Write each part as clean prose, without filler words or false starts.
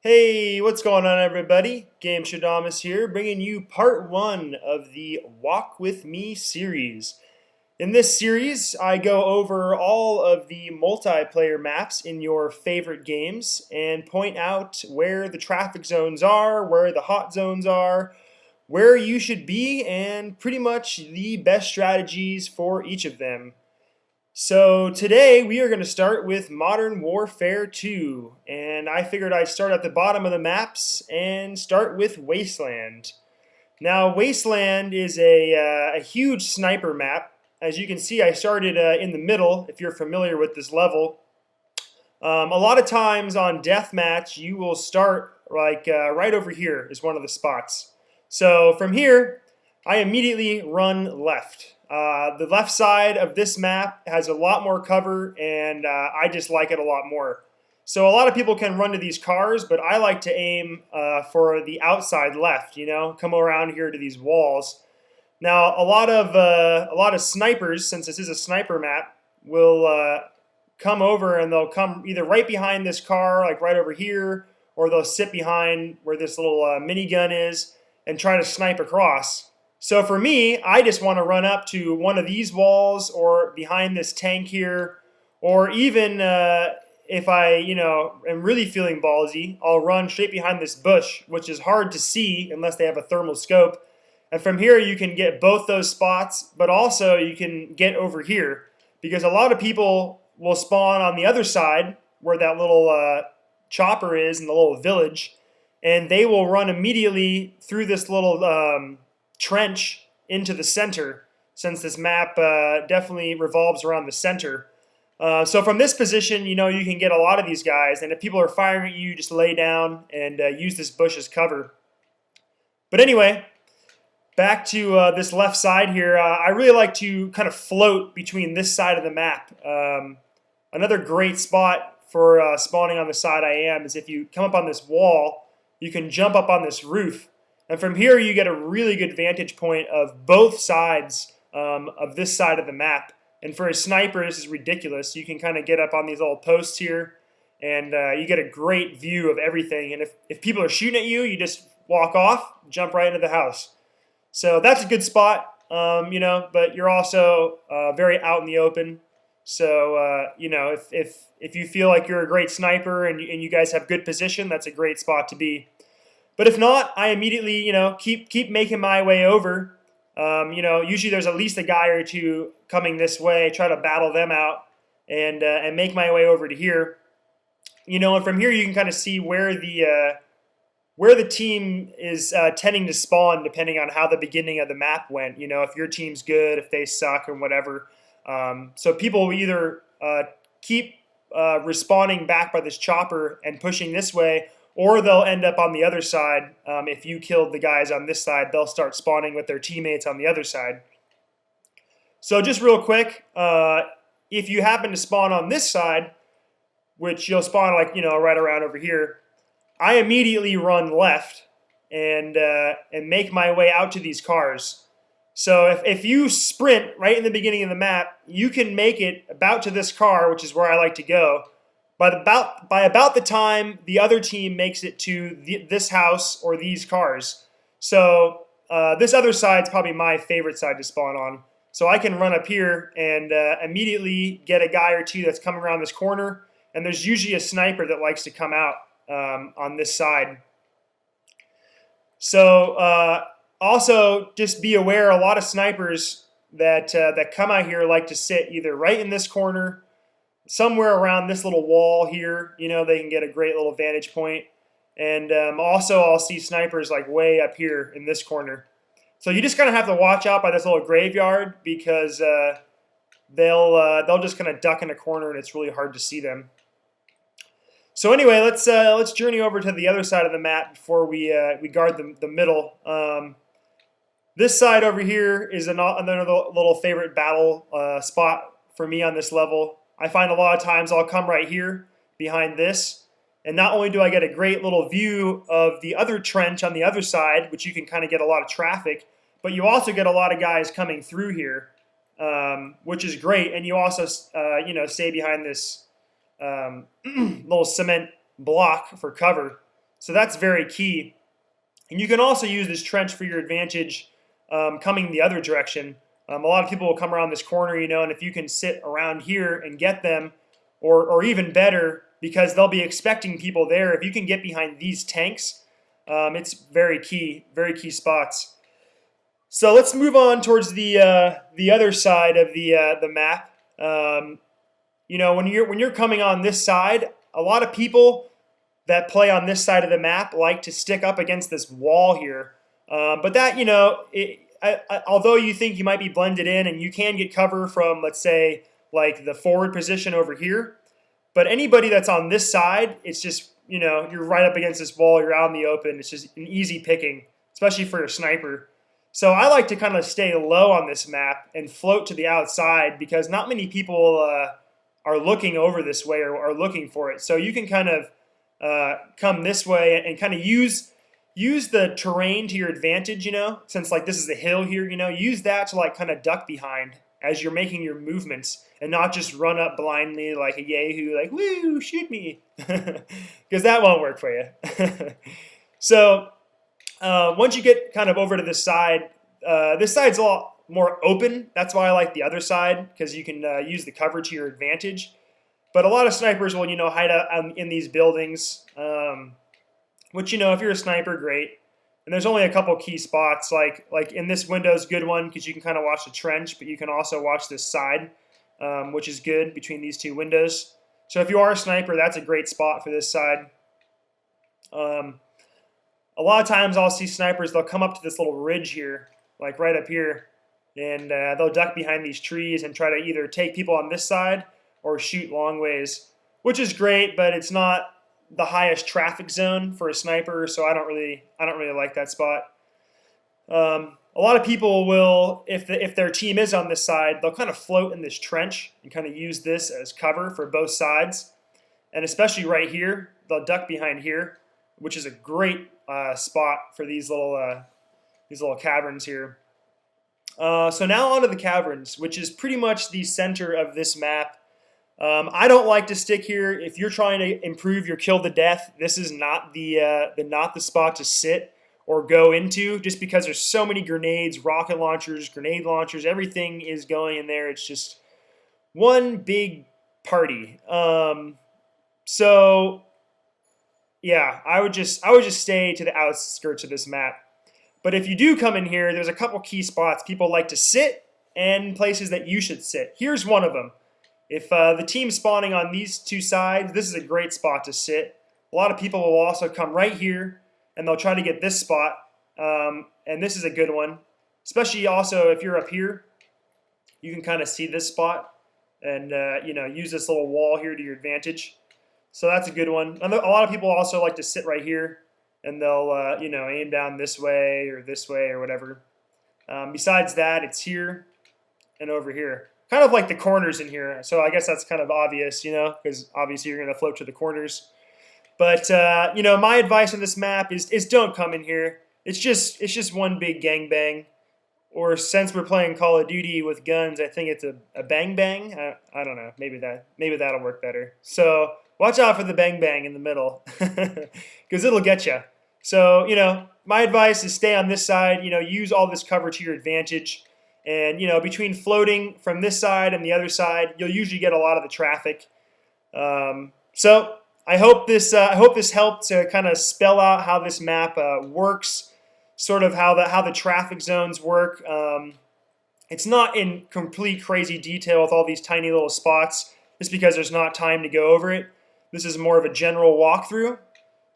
Hey, what's going on, everybody? Game Shadamas here, bringing you part one of the Walk With Me series. In this series, I go over all of the multiplayer maps in your favorite games and point out where the traffic zones are, where the hot zones are, where you should be, and pretty much the best strategies for each of them. So today we are going to start with Modern Warfare 2, and I figured I'd start at the bottom of the maps and start with Wasteland. Now Wasteland is a huge sniper map. As you can see, I started in the middle, if you're familiar with this level. A lot of times on Deathmatch, you will start like right over here is one of the spots. So from here, I immediately run left. The left side of this map has a lot more cover, and I just like it a lot more. So a lot of people can run to these cars, but I like to aim for the outside left. Come around here to these walls. Now a lot of snipers, since this is a sniper map, will come over and they'll come either right behind this car, like right over here, or they'll sit behind where this little minigun is and try to snipe across. So for me, I just want to run up to one of these walls or behind this tank here, or even if I, am really feeling ballsy, I'll run straight behind this bush, which is hard to see unless they have a thermal scope. And from here, you can get both those spots, but also you can get over here because a lot of people will spawn on the other side where that little chopper is in the little village, and they will run immediately through this little trench into the center, since this map definitely revolves around the center. So from this position, you can get a lot of these guys, and if people are firing at you, just lay down and use this bush as cover. But anyway, back to this left side here. I really like to kind of float between this side of the map. Another great spot for spawning on the side I am is if you come up on this wall, you can jump up on this roof. And from here, you get a really good vantage point of both sides of this side of the map. And for a sniper, this is ridiculous. You can kind of get up on these little posts here, and you get a great view of everything. And if people are shooting at you, you just walk off, jump right into the house. So that's a good spot, but you're also very out in the open. So, if you feel like you're a great sniper and you guys have good position, that's a great spot to be. But if not, I immediately, keep making my way over. Usually there's at least a guy or two coming this way. Try to battle them out and make my way over to here. And from here you can kind of see where the team is tending to spawn, depending on how the beginning of the map went. If your team's good, if they suck, or whatever. So people will either keep respawning back by this chopper and pushing this way, or they'll end up on the other side. If you killed the guys on this side, they'll start spawning with their teammates on the other side. So just real quick, if you happen to spawn on this side, which you'll spawn like, right around over here, I immediately run left and make my way out to these cars. So if you sprint right in the beginning of the map, you can make it about to this car, which is where I like to go. By about the time the other team makes it to this house or these cars. So this other side's probably my favorite side to spawn on. So I can run up here and immediately get a guy or two that's coming around this corner. And there's usually a sniper that likes to come out on this side. So also just be aware, a lot of snipers that come out here like to sit either right in this corner, somewhere around this little wall here. They can get a great little vantage point. And also I'll see snipers like way up here in this corner. So you just kind of have to watch out by this little graveyard because they'll just kind of duck in a corner and it's really hard to see them. So anyway, let's journey over to the other side of the map before we guard the middle. This side over here is another little favorite battle spot for me on this level. I find a lot of times I'll come right here behind this, and not only do I get a great little view of the other trench on the other side, which you can kind of get a lot of traffic, but you also get a lot of guys coming through here, which is great. And you also, stay behind this little cement block for cover. So that's very key. And you can also use this trench for your advantage coming the other direction. A lot of people will come around this corner, and if you can sit around here and get them, or even better, because they'll be expecting people there, if you can get behind these tanks, it's very key spots. So let's move on towards the other side of the map. When you're coming on this side, a lot of people that play on this side of the map like to stick up against this wall here. But that, although you think you might be blended in and you can get cover from, let's say, like the forward position over here, but anybody that's on this side, it's just, you're right up against this wall, you're out in the open. It's just an easy picking, especially for a sniper. So I like to kind of stay low on this map and float to the outside because not many people are looking over this way or are looking for it. So you can kind of come this way and kind of use the terrain to your advantage, since like this is a hill here, use that to like kind of duck behind as you're making your movements and not just run up blindly like a yahoo, like, woo, shoot me, because that won't work for you. So once you get kind of over to this side's a lot more open. That's why I like the other side, because you can use the cover to your advantage. But a lot of snipers will, hide out in these buildings, which, if you're a sniper, great. And there's only a couple key spots, like in this window's a good one because you can kind of watch the trench, but you can also watch this side, which is good between these two windows. So if you are a sniper, that's a great spot for this side. A lot of times I'll see snipers, they'll come up to this little ridge here, like right up here, and they'll duck behind these trees and try to either take people on this side or shoot long ways, which is great, but it's not the highest traffic zone for a sniper, so I don't really like that spot. A lot of people will, if their team is on this side, they'll kind of float in this trench and kind of use this as cover for both sides, and especially right here, they'll duck behind here, which is a great spot for these little caverns here. So now onto the caverns, which is pretty much the center of this map. I don't like to stick here. If you're trying to improve your kill to death, this is not the spot to sit or go into, just because there's so many grenades, rocket launchers, grenade launchers, everything is going in there. It's just one big party. So yeah, I would just stay to the outskirts of this map. But if you do come in here, there's a couple key spots people like to sit and places that you should sit. Here's one of them. If the team's spawning on these two sides, this is a great spot to sit. A lot of people will also come right here, and they'll try to get this spot, and this is a good one. Especially also if you're up here, you can kind of see this spot and use this little wall here to your advantage. So that's a good one. A lot of people also like to sit right here, and they'll aim down this way or whatever. Besides that, it's here and over here. Kind of like the corners in here, so I guess that's kind of obvious, because obviously you're going to float to the corners. But my advice on this map is don't come in here. It's just one big gangbang. Or since we're playing Call of Duty with guns, I think it's a bang bang. I don't know. Maybe that'll work better. So watch out for the bang bang in the middle, because it'll get you. So my advice is stay on this side. Use all this cover to your advantage. And, between floating from this side and the other side, you'll usually get a lot of the traffic. So I hope this helped to kind of spell out how this map works, sort of how the traffic zones work. It's not in complete crazy detail with all these tiny little spots, just because there's not time to go over it. This is more of a general walkthrough.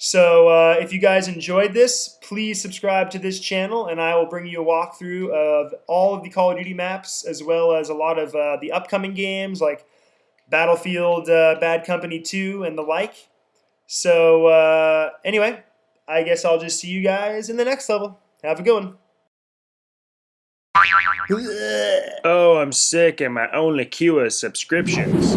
So if you guys enjoyed this, please subscribe to this channel, and I will bring you a walkthrough of all of the Call of Duty maps, as well as a lot of the upcoming games like Battlefield Bad Company 2 and the like. So anyway, I guess I'll just see you guys in the next level. Have a good one. Oh, I'm sick, and my only cue is subscriptions.